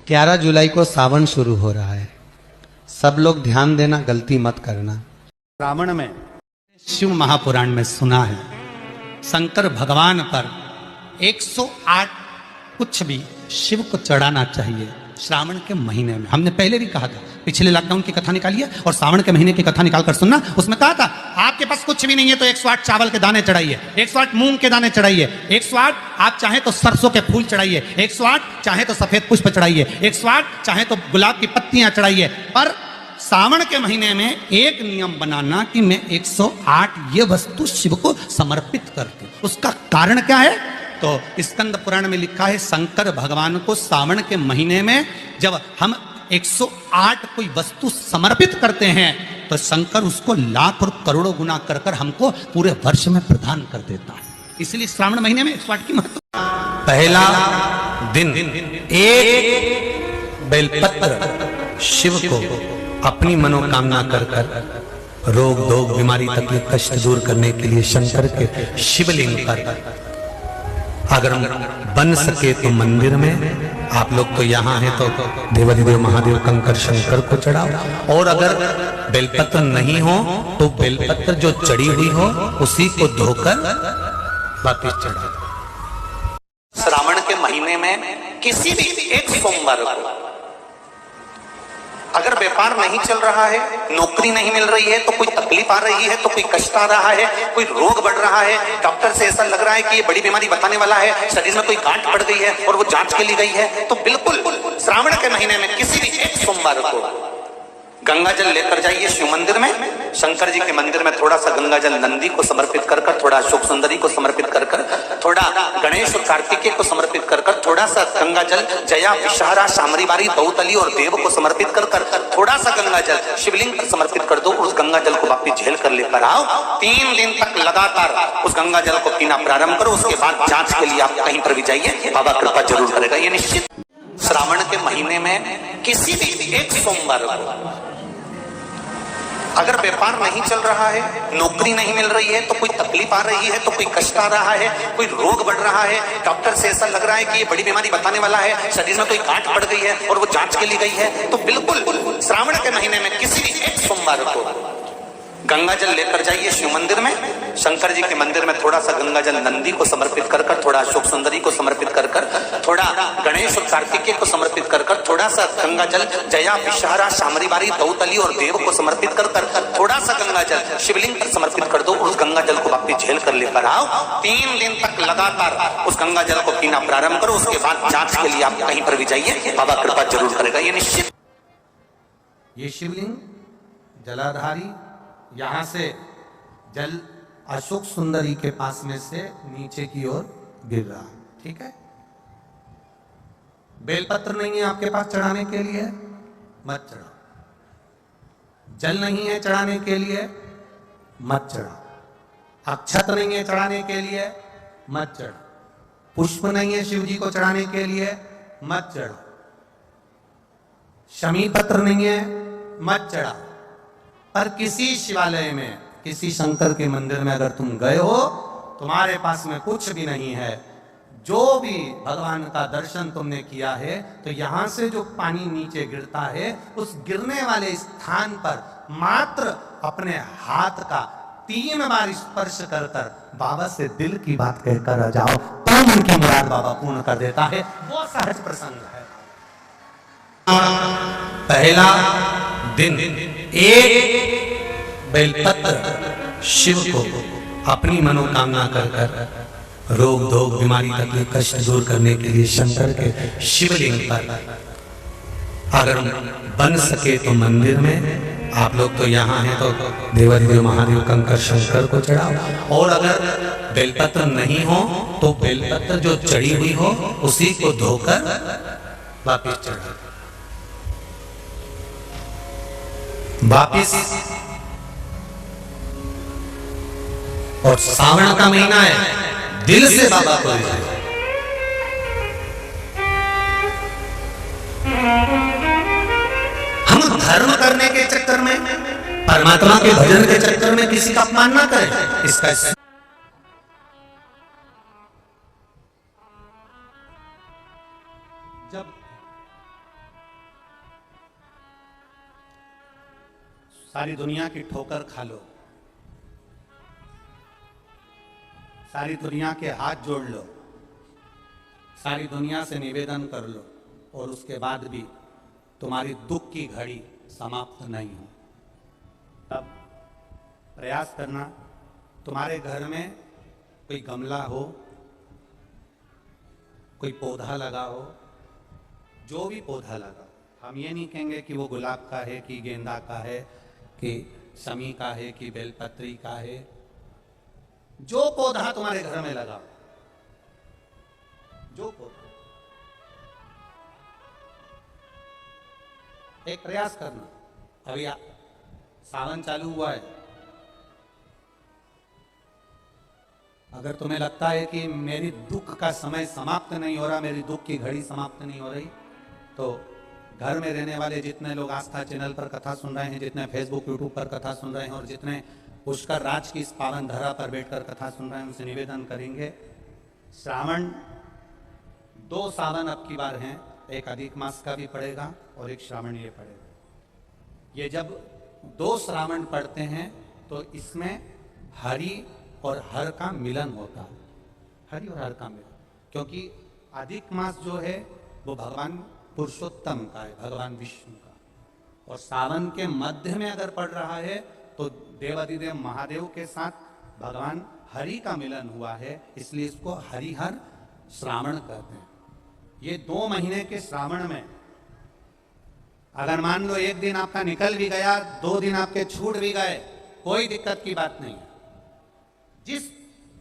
11 जुलाई को सावन शुरू हो रहा है। सब लोग ध्यान देना, गलती मत करना। रावण में शिव महापुराण में सुना है शंकर भगवान पर 108 कुछ भी शिव को चढ़ाना चाहिए श्रावण के महीने में। हमने पहले भी कहा था, पिछले लॉकडाउन की कथा निकालिए और श्रावण के महीने की कथा निकाल कर सुनना। उसमें कहा था आपके पास कुछ भी नहीं है तो 108 चावल के दाने चढ़ाइए, 108 मूंग के दाने चढ़ाइए, 108 आप चाहे तो सरसों के फूल चढ़ाइए, 108 चाहे तो सफेद पुष्प चढ़ाइए, 108 चाहे तो गुलाब की पत्तियां चढ़ाइए। पर सावन के महीने में एक नियम बनाना कि मैं 108 ये वस्तु शिव को समर्पित करती। उसका कारण क्या है? तो स्कंद पुराण में लिखा है शंकर भगवान को सावन के महीने में जब हम 108 कोई वस्तु समर्पित करते हैं तो शंकर उसको लाख और करोड़ों गुना कर कर हमको पूरे वर्ष में प्रदान कर देता है। इसलिए श्रावण महीने में 108 की महत्व। पहला दिन एक बेलपत्र शिव को अपनी मनोकामना कर कर रोग दोग बीमारी तकलीफ कष्ट दूर करने के लिए शंकर के शिवलिंग पर अगर बन सके तो मंदिर में, आप लोग तो यहाँ हैं तो देवाधिदेव महादेव कंकर शंकर को चढ़ाओ। और अगर बेलपत्र नहीं हो तो बेलपत्र जो चढ़ी हुई हो उसी को धोकर वापस चढ़ाओ। श्रावण के महीने में किसी भी एक सोमवार को अगर व्यापार नहीं चल रहा है, नौकरी नहीं मिल रही है, तो कोई तकलीफ आ रही है, तो कोई कष्ट आ रहा है, कोई रोग बढ़ रहा है, डॉक्टर से ऐसा लग रहा है कि ये बड़ी बीमारी बताने वाला है, शरीर में कोई गांठ पड़ गई है और वो जांच के लिए गई है, तो बिल्कुल श्रावण के महीने में किसी भी एक सोमवार को गंगा जल लेकर जाइए शिव मंदिर में। शंकर जी के मंदिर में थोड़ा सा गंगा जल नंदी को समर्पित कर कर, थोड़ा अशोक सुंदरी को समर्पित कर कर, थोड़ा गणेश और कार्तिकेय को समर्पित कर कर, थोड़ा सा गंगा जल जया विषहारा शामरीवारी बहुतली और देव को समर्पित कर कर, थोड़ा सा गंगा जल शिवलिंग पर समर्पित कर दो। उस गंगा जल को वापिस झेल कर लेकर आओ। 3 दिन तक लगातार उस गंगा जल को पीना प्रारंभ करो। उसके बाद जांच के लिए आप कहीं पर भी जाइए, बाबा कृपा जरूर करेगा, ये निश्चित। श्रावण के महीने में किसी भी एक सोमवार को अगर व्यापार नहीं चल रहा है, नौकरी नहीं मिल रही है, तो कोई तकलीफ आ रही है, तो कोई कष्ट आ रहा है, कोई रोग बढ़ रहा है, डॉक्टर से ऐसा लग रहा है कि ये बड़ी बीमारी बताने वाला है, शरीर में कोई गांठ पड़ गई है और वो जांच के लिए गई है, तो बिल्कुल श्रावण के महीने में किसी भी एक सोमवार को गंगा जल लेकर जाइए शिव मंदिर में। शंकर जी के मंदिर में थोड़ा सा गंगा जल नंदी को समर्पित कर कर, थोड़ा अशोक सुंदरी को समर्पित कर कर, थोड़ा गणेश और कार्तिकेय को समर्पित कर कर, थोड़ा सा गंगा जल जया विषहारा शामरीवारी बहुतली और देव को समर्पित कर कर, थोड़ा सा गंगा जल शिवलिंग पर समर्पित कर दो। उस गंगा जल को वापिस झेल कर लेकर आओ। 3 दिन तक लगातार उस गंगा जल को पीना प्रारंभ करो। उसके बाद जांच के लिए आप कहीं पर भी जाइए, बाबा कृपा जरूर करेगा, ये निश्चित। ये शिवलिंग जलाधारी यहां से जल अशोक सुंदरी के पास में से नीचे की ओर गिर रहा है, ठीक है। बेलपत्र नहीं है आपके पास चढ़ाने के लिए, मत चढ़ाओ। जल नहीं है चढ़ाने के लिए, मत चढ़ाओ। अक्षत नहीं है चढ़ाने के लिए, मत चढ़ाओ। पुष्प नहीं है शिव जी को चढ़ाने के लिए, मत चढ़ाओ। शमी पत्र नहीं है, मत चढ़ाओ। पर किसी शिवालय में, किसी शंकर के मंदिर में अगर तुम गए हो, तुम्हारे पास में कुछ भी नहीं है, जो भी भगवान का दर्शन तुमने किया है, तो यहां से जो पानी नीचे गिरता है उस गिरने वाले स्थान पर मात्र अपने हाथ का 3 बार स्पर्श कर कर बाबा से दिल की बात कहकर आ जाओ, तो उनकी मुराद बाबा पूर्ण कर देता है। वो सहज प्रसंग है। पहला दिन एक बेलपत्र शिव को अपनी मनोकामना कर कर रोग दोग बीमारी तकलीफ कष्ट दूर करने के लिए शंकर के शिवलिंग पर अगर बन सके तो मंदिर में, आप लोग तो यहाँ हैं तो देवाधिदेव महादेव कंकर शंकर को चढ़ाओ। और अगर बेलपत्र नहीं हो तो बेलपत्र जो चढ़ी हुई हो उसी को धोकर वापिस चढ़ाओ। वापिस और सावन का महीना है, दिल से बाबा को हम धर्म करने के चक्कर में, परमात्मा के भजन के चक्कर में किसी का अपमान ना करें। इसका जब सारी दुनिया की ठोकर खा लो, सारी दुनिया के हाथ जोड़ लो, सारी दुनिया से निवेदन कर लो, और उसके बाद भी तुम्हारी दुख की घड़ी समाप्त नहीं हो, तब प्रयास करना। तुम्हारे घर में कोई गमला हो, कोई पौधा लगा हो, जो भी पौधा लगा, हम ये नहीं कहेंगे कि वो गुलाब का है, कि गेंदा का है, कि शमी का है, कि बेलपत्री का है, जो पौधा तुम्हारे घर में लगा, जो पौधा, एक प्रयास करना। अभी सावन चालू हुआ है, अगर तुम्हें लगता है कि मेरी दुख का समय समाप्त नहीं हो रहा, मेरी दुख की घड़ी समाप्त नहीं हो रही, तो घर में रहने वाले जितने लोग आस्था चैनल पर कथा सुन रहे हैं, जितने फेसबुक यूट्यूब पर कथा सुन रहे हैं, और जितने पुष्कर राज की इस पावन धरा पर बैठकर कथा सुन रहे हैं, उनसे निवेदन करेंगे, श्रावण 2 सावन अब की बार हैं, एक अधिक मास का भी पड़ेगा और एक श्रावणीय पड़ेगा। ये जब 2 श्रावण पड़ते हैं तो इसमें हरि और हर का मिलन होता है, हरि और हर का मिलन, क्योंकि अधिक मास जो है वो भगवान पुरुषोत्तम का है, भगवान विष्णु का, और सावन के मध्य में अगर पड़ रहा है तो देवाधिदेव महादेव के साथ भगवान हरि का मिलन हुआ है, इसलिए इसको हरिहर श्रावण कहते हैं। ये 2 महीने के श्रावण में अगर मान लो एक दिन आपका निकल भी गया, 2 दिन आपके छूट भी गए, कोई दिक्कत की बात नहीं है।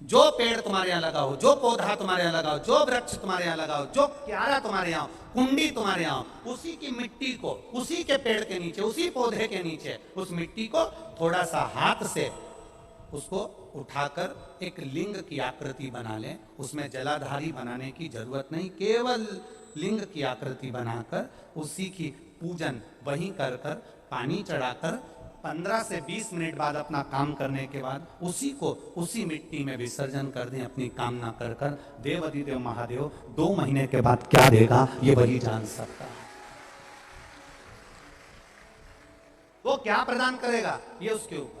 जो पेड़ तुम्हारे यहाँ लगा हो, जो पौधा तुम्हारे यहाँ लगा हो, जो वृक्ष तुम्हारे यहाँ लगा हो, जो क्यारा तुम्हारे यहाँ, कुंडी तुम्हारे यहाँ, उसी की मिट्टी को, उसी के पेड़ के नीचे, उसी पौधे के नीचे, उस मिट्टी को थोड़ा सा हाथ से उसको उठाकर एक लिंग की आकृति बना लें। उसमें जलाधारी बनाने की जरूरत नहीं, केवल लिंग की आकृति बनाकर उसी की पूजन वहीं कर कर, पानी चढ़ाकर 15 से 20 मिनट बाद अपना काम करने के बाद उसी को उसी मिट्टी में विसर्जन कर दें, अपनी कामना कर कर। देवाधिदेव महादेव 2 महीने के बाद क्या देगा ये वही जान सकता है। वो क्या प्रदान करेगा ये उसके ऊपर।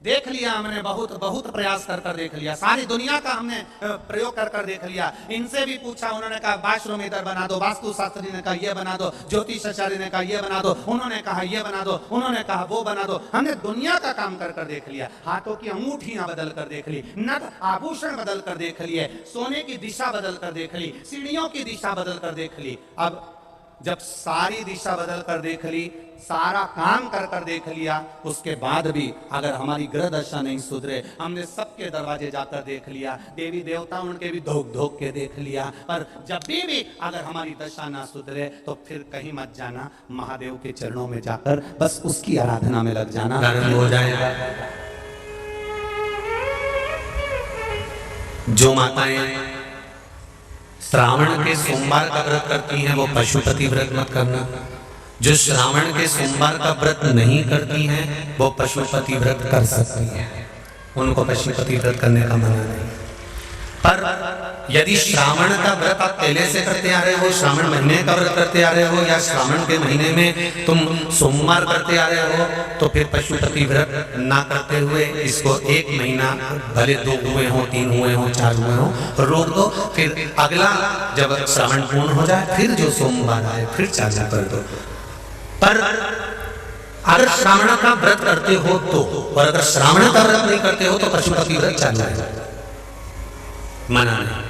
देख लिया हमने, बहुत बहुत प्रयास कर कर देख लिया, सारी दुनिया का हमने प्रयोग कर कर देख लिया। इनसे भी पूछा, उन्होंने कहा वाशरूम इधर बना दो, वास्तु शास्त्री ने कहा ये बना दो, ज्योतिषाचार्य ने कहा ये बना दो, उन्होंने कहा ये बना दो, उन्होंने कहा वो बना दो। हमने दुनिया का काम कर कर देख लिया, हाथों की अंगूठियां बदल कर देख ली, नथ आभूषण बदल कर देख लिए, सोने की दिशा बदल कर देख ली, सीढ़ियों की दिशा बदल कर देख ली। अब जब सारी दिशा बदल कर देख ली, सारा काम कर कर देख लिया, उसके बाद भी अगर हमारी ग्रह दशा नहीं सुधरे, हमने सबके दरवाजे जाकर देख लिया, देवी देवता उनके भी धोख धोख के देख लिया, पर जब भी अगर हमारी दशा ना सुधरे तो फिर कहीं मत जाना, महादेव के चरणों में जाकर बस उसकी आराधना में लग जाना, हो जाएगा। जो माताएं श्रावण के सोमवार का व्रत करती हैं वो पशुपति व्रत मत करना। जो श्रावण के सोमवार का व्रत नहीं करती हैं वो पशुपति व्रत कर सकती हैं, उनको पशुपति व्रत करने का मना नहीं। पर यदि श्रावण का व्रत आप पहले से करते आ रहे हो, श्रावण महीने का व्रत करते आ रहे हो, या श्रावण के महीने में तुम सोमवार करते आ रहे हो, तो फिर पशुपति व्रत ना करते हुए इसको 1 महीना, भले 2 हुए हो, 3 हुए हो, 4 हुए हो, रोक दो। फिर अगला जब श्रावण पूर्ण हो जाए फिर जो सोमवार आए फिर चालू कर दो। पर अगर श्रावण का व्रत करते हो तो, और अगर श्रावण का व्रत नहीं करते हो तो पशुपति व्रत चालू है, मना नहीं।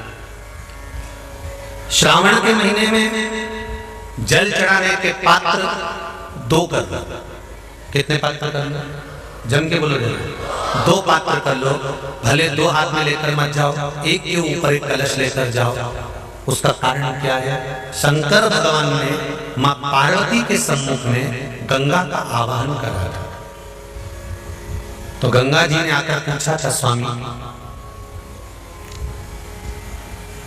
श्रावण के महीने में जल चढ़ाने के पात्र 2 कर लो। कितने पात्र कर लो? जम के बोलो, 2 पात्र कर लो। भले 2 हाथ में लेकर मत जाओ, एक के ऊपर एक कलश लेकर जाओ। उसका कारण क्या है? शंकर भगवान ने मां पार्वती के सम्मुख में गंगा का आवाहन करा था, तो गंगा जी ने आकर पूछा था, स्वामी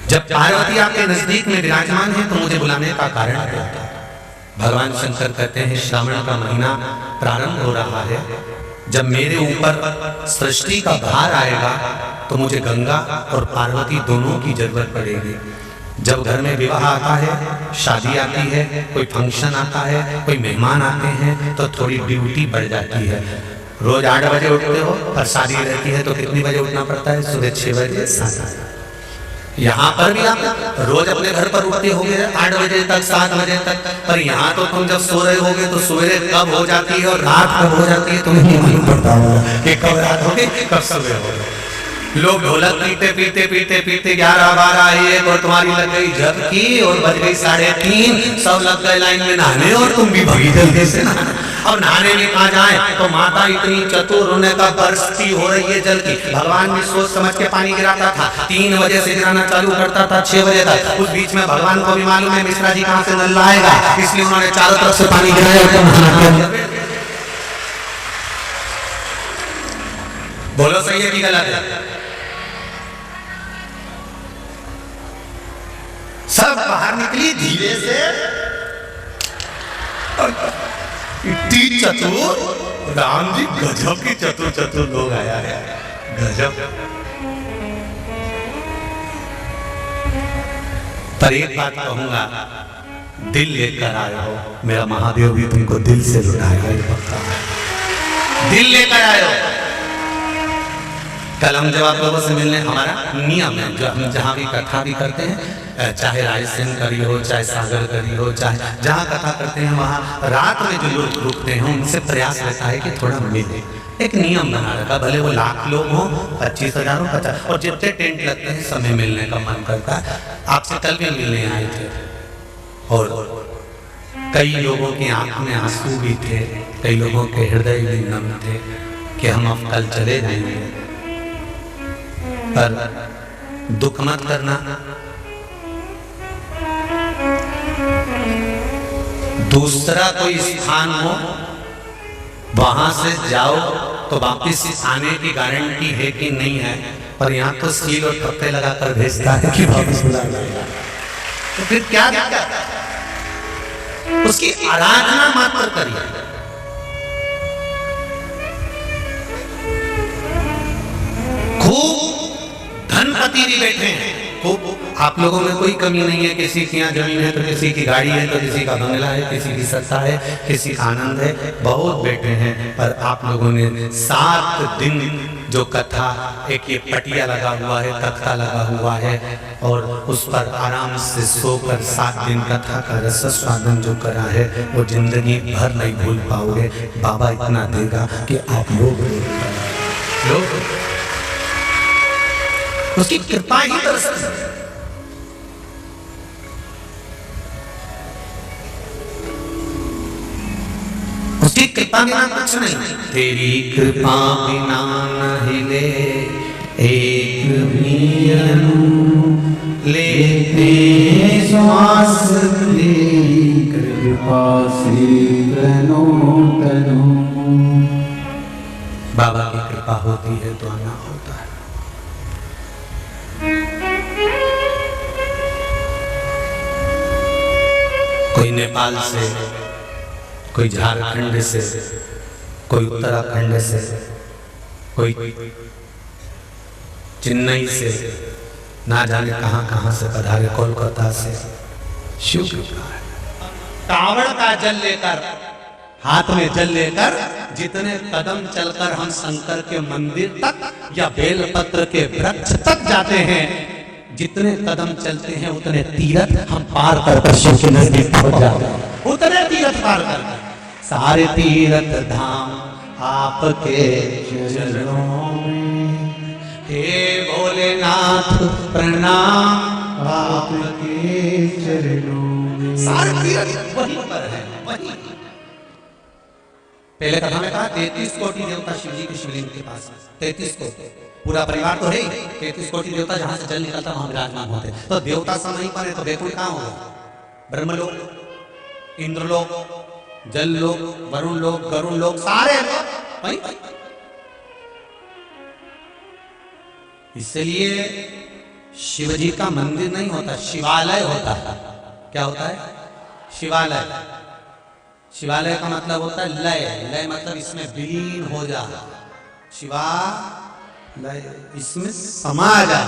जब पार्वती आपके नजदीक में विराजमान है तो मुझे बुलाने का कारण क्या है? भगवान शंकर कहते हैं, श्रावण का महीना प्रारंभ हो रहा है, जब मेरे ऊपर सृष्टि का भार आएगा तो मुझे गंगा और पार्वती दोनों की जरूरत पड़ेगी। जब घर में विवाह आता है, शादी आती है, कोई फंक्शन आता है, कोई मेहमान आते हैं, तो थोड़ी ड्यूटी बढ़ जाती है। रोज 8 बजे उठते हो, पर शादी रहती है तो कितनी बजे उठना पड़ता है? सुबह 6 बजे 7 बजे। यहाँ पर भी आप रोज अपने घर पर उठते होगे 8 बजे तक 7 बजे तक, पर यहाँ तो तुम जब सो रहे होगे तो सवेरे कब हो जाती है और रात कब हो जाती है तुम्हें नहीं मालूम पड़ता होगा कि कब रात होगी कब सवेरे होगी। लोग ढोलक पीते पीते पीते पीते 11-12 1 और तुम्हारी लग गई जब की और बज गई 3:30, सब लग गए लाइन में नहाने और तुम भी भगी जल्दी से नहाने। अब नहाने में कहा जाए तो माता इतनी चतुर, उन्हें का बरसती हो रही है जल की। भगवान भी सोच समझ के पानी गिराता था, 3 बजे से गिराना चालू करता था 6 बजे तक। उस बीच में भगवान को भी मालूम है मिश्रा जी कहाँ से नल लाएगा, इसलिए उन्होंने चारों तरफ से पानी गिराया। बोलो सही है कि गलत है? सब बाहर निकली धीरे से, इतनी चतुर राम जी, गजब की चतुर चतुर लोग आया है, गजब। पर एक बात कहूंगा, दिल लेकर आए हो, मेरा महादेव भी तुमको दिल से लुटाएगा, दिल लेकर आए हो। कल हम जब आप लोगों से मिलने, हमारा नियम है जो हम जहाँ भी कथा भी करते हैं, चाहे रायसेन करी हो, चाहे सागर करी हो, चाहे जहाँ कथा करते हैं वहाँ रात में जो लोग रुकते हैं उनसे प्रयास रहता है कि थोड़ा मिले। एक नियम बना रखा, भले वो 1,00,000 लोग हो, 25,000 हो, 50 और जितने टेंट लगते हैं समय मिलने का मन करता है। आपसे कल भी मिलने आए थे और कई लोगों की आंख में आंसू भी थे, कई लोगों के हृदय भी नम थे कि हम अब कल चले जाएंगे। पर दुख मत करना, दूसरा कोई स्थान हो वहां से जाओ तो वापिस आने की गारंटी है कि नहीं है, पर यहाँ तो सील और ठप्पे लगाकर भेजता है कि वापिस बुला लेगा। तो फिर क्या दिक्कत? उसकी आराधना मात्र करिए। खूब धनपति भी बैठे हैं, खूब, आप लोगों में कोई कमी नहीं है। किसी की यहाँ जमीन है तो किसी की गाड़ी है, तो किसी का बंगला है, किसी की सत्ता है, किसी का आनंद है, बहुत बैठे हैं। पर आप लोगों ने 7 दिन जो कथा, एक ये पटिया लगा हुआ है, तख्ता लगा हुआ है और उस पर आराम से सोकर 7 दिन कथा का रस स्वादन जो करा है वो जिंदगी भर नहीं भूल पाओगे। बाबा इतना देगा कि आप लोग उसकी कृपा ही दरअसल, उसकी कृपा बिना कुछ नहीं। तेरी कृपा बिना न हिले एक भी अणु, लेते श्वास तेरी कृपा से तनो तनो। बाबा की कृपा होती है तो आना होता है। कोई नेपाल से, कोई झारखंड से, कोई उत्तराखंड से, कोई चेन्नई से, ना जाने कहां कहां से पधारे, कोलकाता से। शिव कृपा है। कावड़ का जल लेकर, हाथ में जल लेकर जितने कदम चलकर हम शंकर के मंदिर तक या बेलपत्र के वृक्ष तक जाते हैं, जितने कदम चलते हैं उतने तीरथ हम पार कर शिव के नजदीक पहुंच जाते हैं। उतने तीरथ पार कर, सारे तीरथ धाम आपके चरणों में, हे भोलेनाथ प्रणाम आपके चरणों में। सारे तीरथ वहीं पर है, वहीं। पहले कथा में कहा 33 कोटि देवता शिव जी के शिवलिंग के पास, 33 कोटि, पूरा परिवार तो है ही, 33 कोटि देवता जहां से जल निकलता वहां विराजमान होते। तो देवता सब वहीं पर है, तो वैकुंठ कहां होगा? ब्रह्मलोक, इंद्रलोक, जल लोक, वरुण लोक, गरुण लोक, सारे वहीं। इसलिए शिव जी का मंदिर नहीं होता, शिवालय होता है। क्या होता है? शिवालय। शिवालय का मतलब होता है लय, लय मतलब इसमें विलीन हो जा, शिवा लय इसमें समा जा।